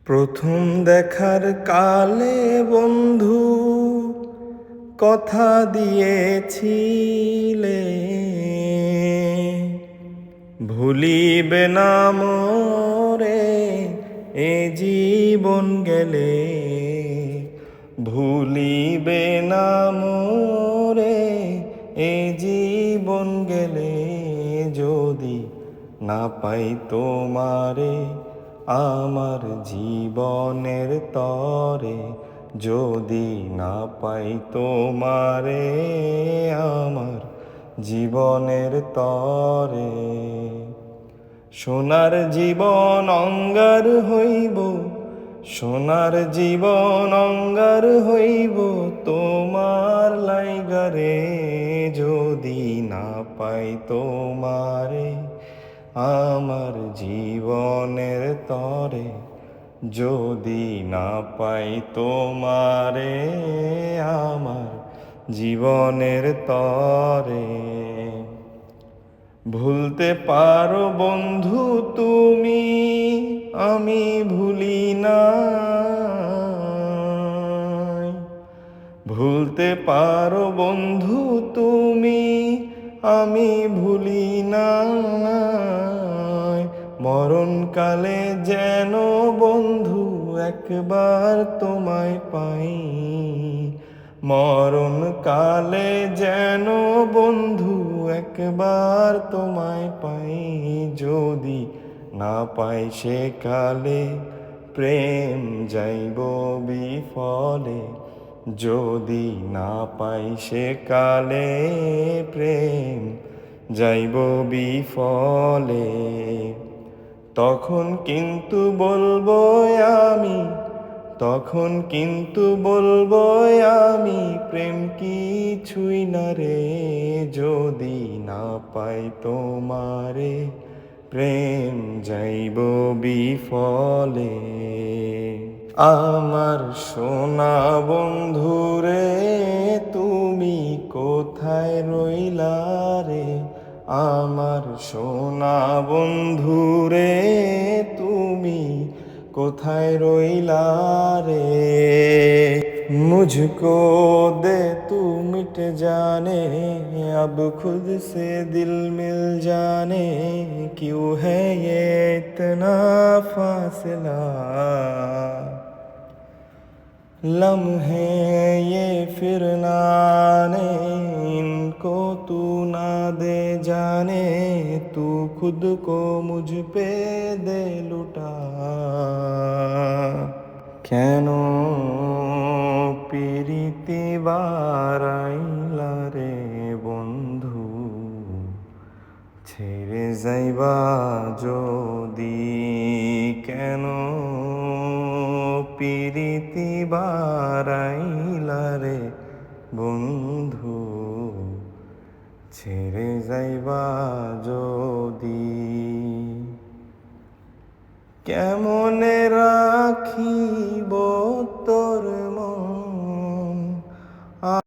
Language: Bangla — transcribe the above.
প্রথম দেখার কালে বন্ধু কথা দিয়েছিলে, ভুলিবে না মোরে এ জীবন গেলে। ভুলিবে না মোরে এ জীবন গেলে, যদি না পাই তোমারে আমার জীবনের তরে। যদি না পাই তোমারে আমার জীবনের তরে। সোনার জীবন অঙ্গার হইব, সোনার জীবন অঙ্গার হইব তোমার লাইগারে। যদি না পাই তোমারে আমার জীবনের তরে। যদি না পাই তোমারে আমার জীবনের তরে। ভুলতে পারো বন্ধু তুমি, আমি ভুলি না। ভুলতে পারো বন্ধু তুমি, আমি ভুলি না। মরণকালে যেন বন্ধু একবার তোমায় পাই। মরণকালে যেন বন্ধু একবার তোমায় পাই। যদি না পাই সে কালে প্রেম যাইব বিফলে। যদি না পাই সে কালে প্রেম যাইব বিফলে। তখন কিন্তু বলবো আমি, তখন কিন্তু বলবো আমি, প্রেম কিছুই না রে। যদি না পাই তোমারে প্রেম যাইব বিফলে। আমার সোনা বন্ধুরে তুমি কোথায় রইলা রে। আমার সোনা বন্ধুরে তুমি কোথায় রইলা রে। मुझको दे तू मिट जाने, अब खुद से दिल मिल जाने। क्यों है ये इतना फासला, लम्हे ये फिर ना आने। इनको तू ना दे जाने, तू खुद को मुझ पे दे लुटा। কেন পিরিতি বারাইলা রে বন্ধু, ছেড়ে যাইবা যদি। কেন পিরিতি বারাইলা রে বন্ধু, ছেড়ে যাইবা যদি। কেমনে রাখি